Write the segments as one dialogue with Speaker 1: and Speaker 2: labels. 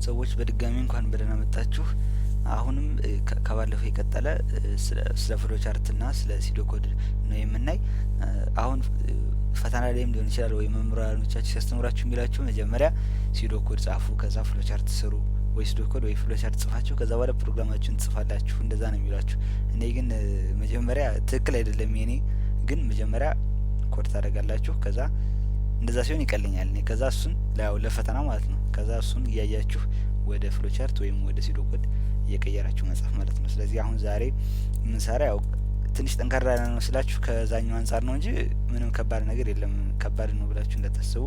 Speaker 1: ሰዎች በድጋሚ እንኳን በደህና መጣችሁ። አሁንም ከባለፈው የቀጠለ ስለ ፍሎቻርትና ስለ ሲዶኮድ ነው የምናይ። አሁን ፈተና ላይም ሊሆን ይችላል ወይ መምህራኖቻችሁ ሲያስተምራችሁ የሚላችሁ መጀመሪያ ሲዶኮድ ጻፉ፣ ከዛ ፍሎቻርት ስሩ፣ ወይ ሲዶኮድ ወይ ፍሎቻርት ጽፋችሁ ከዛ በኋላ ፕሮግራማችሁን ትጽፋላችሁ። እንደዛ ነው የሚላችሁ። እኔ ግን መጀመሪያ ትክክል አይደለም። የኔ ግን መጀመሪያ ኮድ ታደርጋላችሁ፣ ከዛ እንደዛ ሲሆን ይቀልኛል። እኔ ከዛ እሱን ለፈተና ማለት ነው። ከዛ እሱን እያያችሁ ወደ ፍሎቻርት ወይም ወደ ሲዶኮድ እየቀየራችሁ መጻፍ ማለት ነው። ስለዚህ አሁን ዛሬ ምንሰራ ያው ትንሽ ጠንካራ ያለ ነው ስላችሁ ከዛኛው አንጻር ነው እንጂ ምንም ከባድ ነገር የለም። ከባድ ነው ብላችሁ እንዳታስቡ።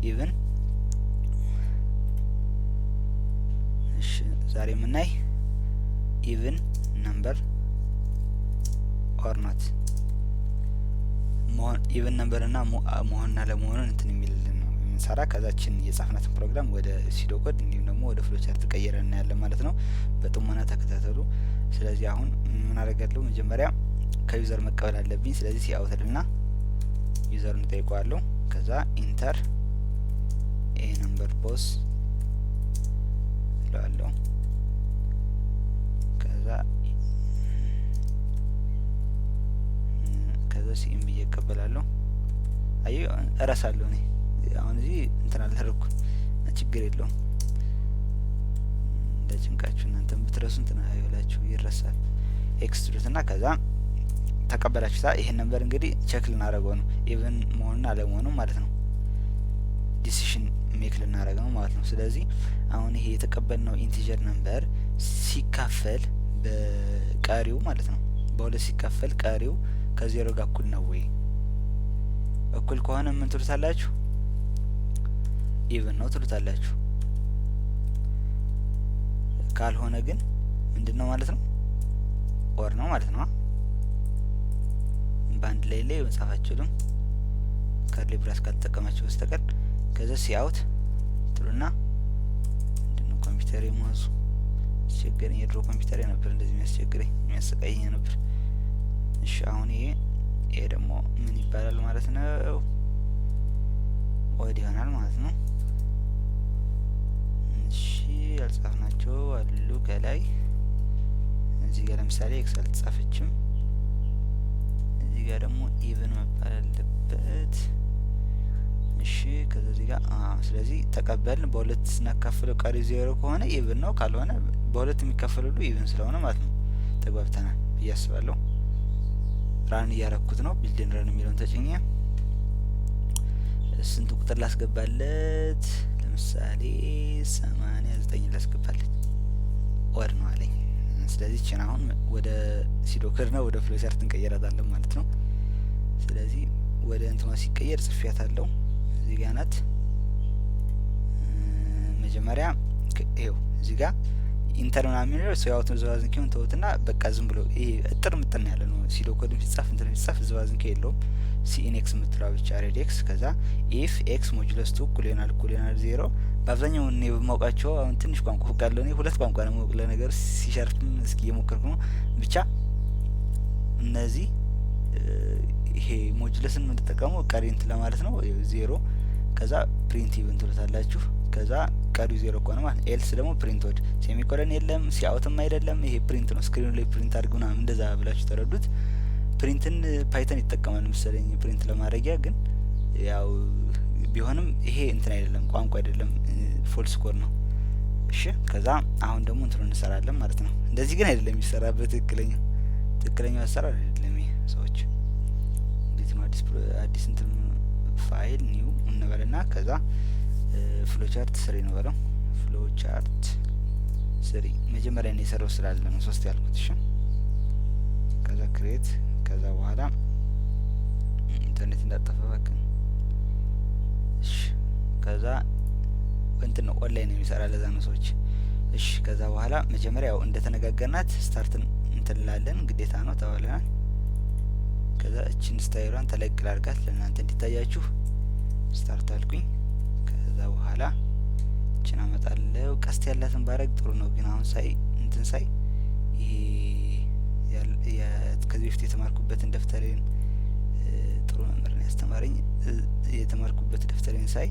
Speaker 1: ኢቭን እሺ፣ ዛሬ የምናይ ኢቭን ነምበር ኦር ኖት ኢቭን ነምበርና መሆንና ለመሆኑን እንትን የሚልልን ነው የምንሰራ። ከዛችን የጻፍናትን ፕሮግራም ወደ ሲዶኮድ እንዲሁም ደግሞ ወደ ፍሎቻርት ቀይረን እናያለን ማለት ነው። በጥሞና ተከታተሉ። ስለዚህ አሁን ምን አደርጋለሁ? መጀመሪያ ከዩዘር መቀበል አለብኝ። ስለዚህ ሲአውትልና ዩዘሩን ጠይቀዋለሁ። ከዛ ኢንተር ኤ ነምበር ቦስ እለዋለሁ። ከዛ ሲም ብዬ እቀበላለሁ። አየሁ እረሳለሁ። እኔ አሁን እዚህ እንትን አላደረኩ፣ ችግር የለውም። እንደ ጭንቃችሁ እናንተም ብትረሱ እንትን አይላችሁ ይረሳል። ኤክስትሩትና ከዛ ተቀበላችሁታ። ይሄን ነበር እንግዲህ ቼክ ልናደርገው ነው፣ ኢቭን መሆኑን አለመሆኑን ማለት ነው። ዲሲሽን ሜክ ልናደርገው ነው ማለት ነው። ስለዚህ አሁን ይሄ የተቀበልነው ኢንቲጀር ነምበር ሲካፈል በቀሪው ማለት ነው፣ በሁለት ሲካፈል ቀሪው ከዜሮ ጋር እኩል ነው ወይ? እኩል ከሆነ ምን ትሉታላችሁ? ኢቭን ነው ትሉታላችሁ። ካልሆነ ግን ምንድነው ማለት ነው? ኦር ነው ማለት ነው። በአንድ ላይ መጻፍ አትችሉም ከርሊ ብራስ ካልተጠቀማችሁ በስተቀር። ከዛ ሲአውት ትሉና ምንድነው ኮምፒውተር የማዙ አስቸገረኝ። የድሮ ኮምፒውተር ነበር እንደዚህ የሚያስቸግረኝ የሚያሰቃየኝ ነበር። እሺ አሁን ይሄ ደግሞ ምን ይባላል ማለት ነው? ኦድ ይሆናል ማለት ነው። እሺ ያልጻፍናቸው አሉ ከላይ እዚህ ጋር ለምሳሌ ኤክስ አልተጻፈችም። እዚህ ጋር ደግሞ ኢቭን መባል አለበት። እሺ ከዛ እዚህ ጋር ስለዚህ ተቀበልን። በሁለት ስናካፍለው ቀሪ ዜሮ ከሆነ ኢቭን ነው፣ ካልሆነ በሁለት የሚካፈለው ኢቭን ስለሆነ ማለት ነው። ተግባብተናል ብዬ አስባለሁ። ራን እያረኩት ነው። ቢልድን ረን የሚለውን ተጭኘ ስንት ቁጥር ላስገባለት? ለምሳሌ 89 ላስገባለት። ኦድ ነው አለኝ። ስለዚህ ችን አሁን ወደ ሲዶኮድ ነው ወደ ፍሎቻርት እንቀይራታለን ማለት ነው። ስለዚህ ወደ እንትኗ ሲቀየር ጽፌያታለሁ። እዚህ ጋር ናት። መጀመሪያ ይኸው እዚህ ጋር ኢንተር ምናምን የሚለው ሰው ያውት ዝባዝንኬውን ተውትና በቃ ዝም ብሎ ይሄ እጥር ምጥን ያለ ነው። ሲዶኮድም ሲጻፍ እንትን ሲጻፍ ዝባዝንኬ የለውም። ሲኢንኤክስ የምትለው ብቻ ሬዲክስ። ከዛ ኢፍ ኤክስ ሞጁለስ 2 እኩል ይሆናል 0። በአብዛኛው እኔ በማውቃቸው አሁን ትንሽ ቋንቋ ፈቃለሁ። እኔ ሁለት ቋንቋ ነው የማውቅ ለነገሩ። ሲሻርፕም እስኪ እየሞከርኩ ነው። ብቻ እነዚህ ይሄ ሞጁለስን የምንጠቀመው ቀሪ እንትን ለማለት ነው 0። ከዛ ፕሪንት ኢቭን ትሉታላችሁ። ከዛ ቀሪው 0 ከሆነ ማለት ኤልስ ደግሞ ፕሪንት ወድ ሴሚኮለን የለም፣ ሲአውትም አይደለም። ይሄ ፕሪንት ነው። ስክሪኑ ላይ ፕሪንት አድርጉ ምናምን እንደዛ ብላችሁ ተረዱት። ፕሪንትን ፓይተን ይጠቀማል መሰለኝ ፕሪንት ለማድረጊያ። ግን ያው ቢሆንም ይሄ እንትን አይደለም፣ ቋንቋ አይደለም፣ ፎልስ ኮድ ነው። እሺ ከዛ አሁን ደግሞ እንትኑ እንሰራለን ማለት ነው። እንደዚህ ግን አይደለም የሚሰራበት ትክክለኛው አሰራር አይደለም። ይሄ ሰዎች እንዴት ነው አዲስ እንትን ፋይል ኒው እንበልና ከዛ ፍሎቻርት ስሪ ነው በለው። ፍሎቻርት ስሪ መጀመሪያ ነው የሰራው ስላለ ነው 3 ያልኩት። እሺ ከዛ ክሬት ከዛ በኋላ ኢንተርኔት እንዳጠፋፋክ። እሺ ከዛ እንትን ነው ኦንላይን ነው የሚሰራ ለዛ ነው ሰዎች። እሺ ከዛ በኋላ መጀመሪያ ያው እንደተነጋገርናት ስታርትን እንትላለን ግዴታ ነው ተባለናል። ከዛ እቺን ስታይሏን ተለቅል አድርጋት ለእናንተ እንዲታያችሁ ስታርት አልኩኝ። ከዛ በኋላ እቺን አመጣለሁ። ቀስት ያላትን ባረግ ጥሩ ነው፣ ግን አሁን ሳይ እንትን ሳይ ይሄ ከዚህ በፊት የተማርኩበትን ደፍተሬን ጥሩ መምህር ነው ያስተማረኝ። የተማርኩበት ደፍተሬን ሳይ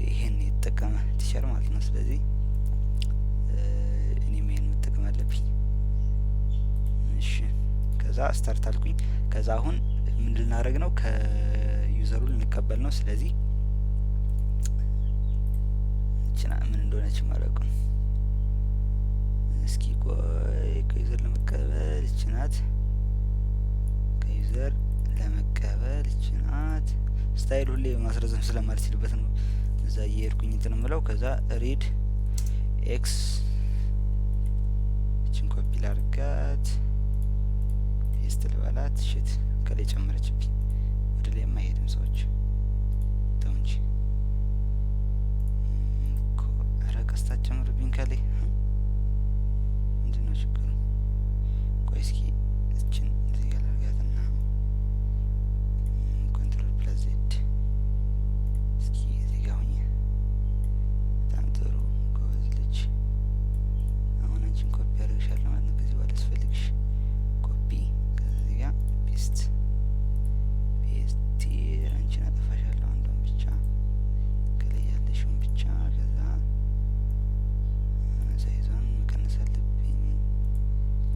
Speaker 1: ይሄን የተጠቀመ ቲቸር ማለት ነው። ስለዚህ እኔም ይሄን መጠቀም አለብኝ። እሺ ከዛ ስታርት አልኩኝ። ከዛ አሁን ምን ልናደርግ ነው? ከዩዘሩ ልንቀበል ነው። ስለዚህ እቺና ምን እንደሆነች ማለቁ እስኪ ቆይ ከዩዘር ለመቀበል እቺናት ከዩዘር ለመቀበል እቺናት ስታይል ሁሌ ማስረዘም ስለማልችልበት ነው እዛ እየሄድኩኝ እንትን ምለው። ከዛ ሪድ ኤክስ እቺን ኮፒ ላርጋት ፔስት ልበላት። ሽት ከላይ ጨመረችብኝ። ወደ ላይ የማይሄድም ሰዎች ተው እንጂ ረቀስታ ጨምርብኝ ከላይ ምንድነው ችግሩ? ቆይ እስኪ እቺን እዚህ ጋር ላርጋትና ኮንትሮል ፕላስ ዜድ እስኪ እዚህ ጋር ሆኜ በጣም ጥሩ ጎበዝ ልጅ። አሁን አንቺን ኮፒ አድርግሻለሁ ማለት ነው። ከዚህ በኋላ ስፈልግሽ ኮፒ ከዚህ ጋር ፔስት አንቺን አጠፋሻለሁ። አንዷን ብቻ ከላይ ያለሽውን ብቻ ከዛ ሳይዟን መቀነስ አለብኝ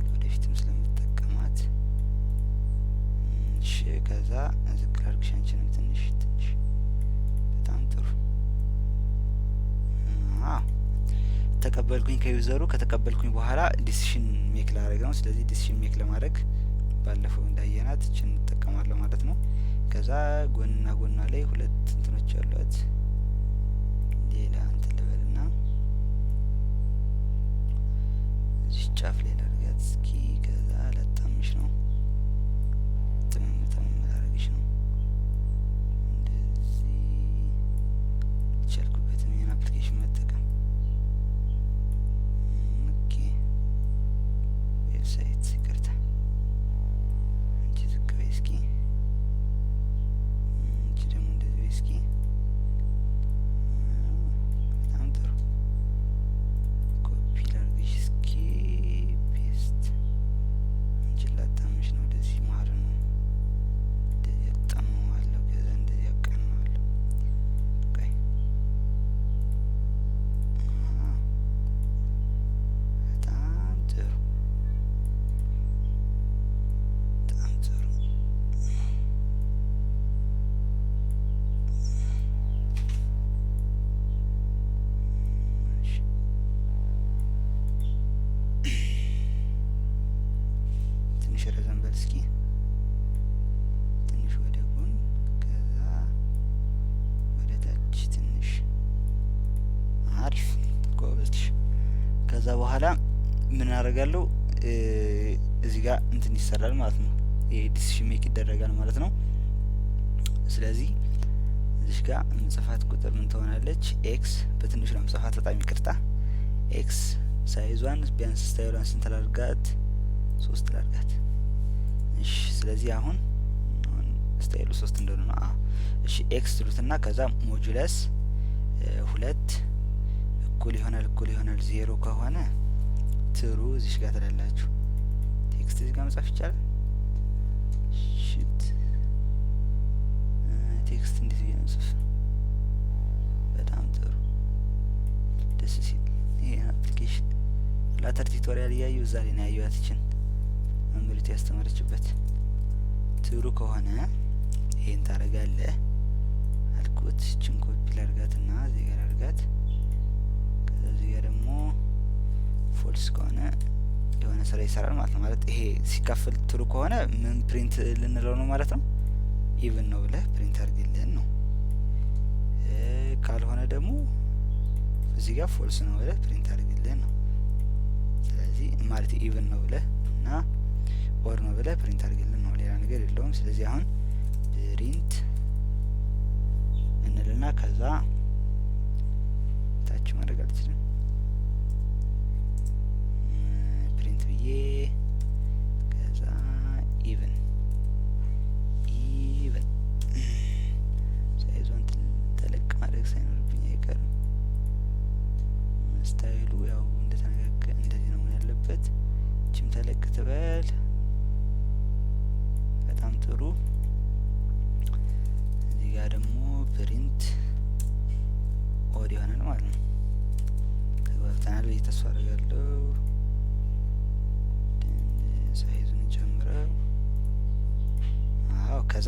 Speaker 1: ወደፊትም ስለምጠቀማት። እሺ ከዛ ዝቅ ላድርግሽ አንቺንም ትንሽ በጣም ጥሩ። ተቀበልኩኝ ከዩዘሩ። ከተቀበልኩኝ በኋላ ዲሲሽን ሜክ ላደርግ ነው። ስለዚህ ዲሲሽን ሜክ ለማድረግ ባለፈው እንዳየናት እችን እንጠቀማለሁ ማለት ነው። ከዛ ጎንና ጎኗ ላይ ሁለት እንትኖች ያሏት ሌላ እንትን ልበልና እዚህ ጫፍ ላይ ላድርጋት እስኪ። ከዛ ላጣምሽ ነው ጥምም ላደርግሽ ነው እንደዚህ ቻልኩበትም ይሄን አፕሊኬሽን መጠቀም። ኦኬ ዌብሳይት ይቅርታ እንጂ ዝቅ በይ እስኪ። እንጂ ደግሞ እንደዚህ እስኪ በጣም ጥሩ ኮፒ ላድርግሽ እስኪ ፔስት እንጂ ላጣምሽ ነው ወደዚህ ማለት ነው። እንደዚህ አጣመዋለሁ ከዛ እንደዚህ አቀናዋለሁ። ቆይ በጣም ጥሩ በጣም ጥሩ። ትንሽ ረዘም በል እስኪ ትንሽ ወደ ጎን ከዛ ወደ ታች ትንሽ። አሪፍ ጎበዝ። ከዛ በኋላ ምን አደርጋለሁ? እዚህ ጋር እንትን ይሰራል ማለት ነው። ይሄ ዲሲሽን ሜክ ይደረጋል ማለት ነው። ስለዚህ እዚህ ጋር ምጽፋት ቁጥር ምን ትሆናለች? ኤክስ በትንሹ ነው ምጽፋት፣ በጣም ይቅርታ። ኤክስ ሳይዟን ቢያንስ ስታይሏን ስንት ላድርጋት? 3 ላድርጋት። እሺ ስለዚህ አሁን ስታይሉ 3 እንደሆነ ነው። እሺ ኤክስ ትሉትና ከዛ ሞጁለስ 2 እኩል ይሆናል 0 ከሆነ ትሩ እዚህ ጋር ትላላችሁ። ቴክስት እዚህ ጋር መጻፍ ይቻላል። ሽት ቴክስት እንዴት ነው ጽፍ? በጣም ጥሩ ደስ ሲል። ይሄ አፕሊኬሽን ላተር ቱቶሪያል እያየሁ እዛ ላይ ነው ያየኋት። እችን መምህሪቱ ያስተማረችበት ትሩ ከሆነ ይሄን ታረጋለህ አልኩት። እችን ኮፒ ላርጋትና እዚህ ጋር አርጋት። ከዛ እዚህ ጋር ደግሞ ፎልስ ከሆነ የሆነ ስራ ይሰራል ማለት ነው። ማለት ይሄ ሲካፈል ትሩ ከሆነ ምን ፕሪንት ልንለው ነው ማለት ነው? ኢቭን ነው ብለህ ፕሪንት አድርግልን ነው። ካልሆነ ደግሞ እዚህ ጋር ፎልስ ነው ብለህ ፕሪንት አድርግልን ነው። ስለዚህ ማለት ኢቭን ነው ብለህ እና ኦር ነው ብለህ ፕሪንት አድርግልን ነው። ሌላ ነገር የለውም። ስለዚህ አሁን ፕሪንት እንልና ከዛ ታች ማድረግ አልችልም። ፕሪንት ብዬ ከዛ ኢቭን ሳይዟን ተለቅ ማድረግ ሳይኖርብኝ አይቀርም። ስታይሉ ያው እንደተነጋገ እንደዚህ ነው መሆን ያለበት። እችም ተለቅ ትበል። በጣም ጥሩ። እዚህ ጋር ደግሞ ፕሪንት ኦድ ይሆናል ማለት ነው። ተስፋ አደርጋለሁ። ሳይዙን ጨምረው። አዎ ከዛ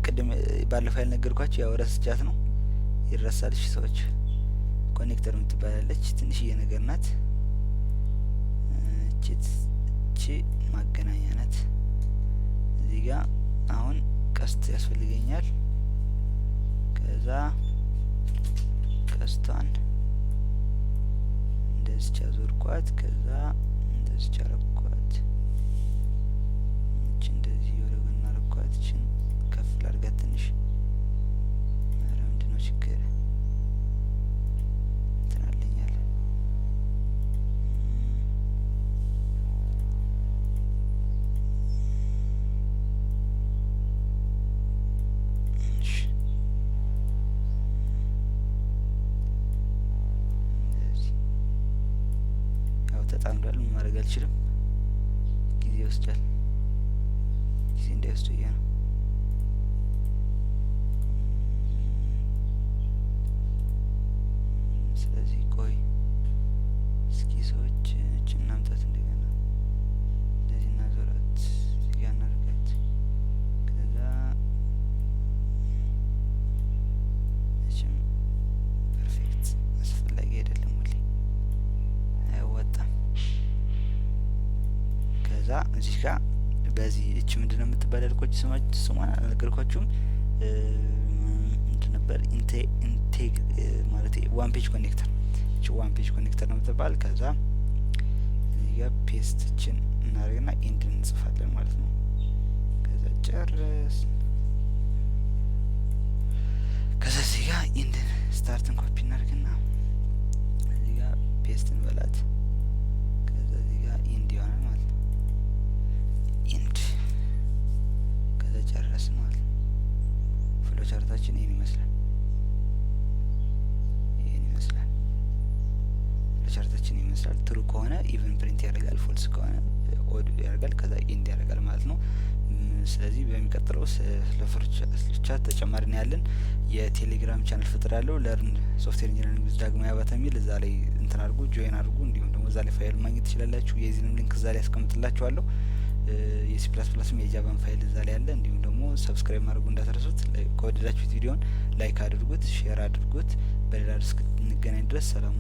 Speaker 1: ቅድም ባለፈው ያልነገርኳችሁ ያው ረስቻት ነው ይረሳል። እሺ ሰዎች ኮኔክተር የምትባላለች ትንሽዬ ነገር ናት። እቺ ማገናኛ ናት። እዚህ ጋር አሁን ቀስት ያስፈልገኛል። ከዛ ቀስቷን እንደዚህ አዞርኳት። ከዛ እንደዚህ አረኳት። እቺ እንደዚህ ወደ ጎን አረኳት። እቺን ከፍ ላድርጋት ትንሽ። ኧረ ምንድነው ችግር እንትናለኛል። ተጣምዷል። ምን ማድረግ አልችልም። ጊዜ ይወስዳል። ጊዜ እንዳይወስድ ብዬ ነው። ስለዚህ ቆይ እስኪ ሰዎች እችን እናምጣት እንደገና እንደዚህ እናዞራት፣ እዚህ ጋር እናድርጋት። ከዛ እችም ፐርፌክት አስፈላጊ አይደለም ሁሌ አያዋጣም። ከዛ እዚህ ጋር በዚህ እቺ ምንድነው የምትባል ያልኳችሁ ስሟን አልነገርኳችሁም። ምንድን ነበር ኢንቴግ ማለት ዋን ፔጅ ኮኔክተር። እቺ ዋን ፔጅ ኮኔክተር ነው የምትባል። ከዛ እዚህ ጋር ፔስቶችን እናደርግና ኢንድ እንጽፋለን ማለት ነው። ከዛ ጨረስ። ከዛ እዚህ ጋር ኢንድ ስታርትን ኮፒ እናደርግና እዚህ ጋር ፔስት እንበላት። ከዛ እዚህ ጋር ኢንድ ይሆናል ማለት ነው። ኢንድ ከዛ ጨረስን ማለት ነው። ፍሎ ቻርታችን ይሄን ይመስላል። ቻርታችን ይመስላል። ትሩ ከሆነ ኢቭን ፕሪንት ያደርጋል፣ ፎልስ ከሆነ ኦድ ያደርጋል። ከዛ ኢንድ ያደርጋል ማለት ነው። ስለዚህ በሚቀጥለው ስለ ፍሎቻርት ተጨማሪ ነው ያለን። የቴሌግራም ቻናል ፍጥር ያለው ለርን ሶፍትዌር ኢንጂነሪንግ ዊዝ ዳግማዊ-አባተ የሚል እዛ ላይ እንትን አድርጉ፣ ጆይን አድርጉ። እንዲሁም ደግሞ እዛ ላይ ፋይል ማግኘት ትችላላችሁ። የዚህንም ሊንክ እዛ ላይ ያስቀምጥላችኋለሁ። የሲ ፕላስ ፕላስም የጃቫን ፋይል እዛ ላይ ያለ። እንዲሁም ደግሞ ሰብስክራይብ ማድረጉ እንዳትረሱት። ከወደዳችሁት ቪዲዮን ላይክ አድርጉት፣ ሼር አድርጉት። በሌላ ርዕስ እንገናኝ ድረስ ሰላሙ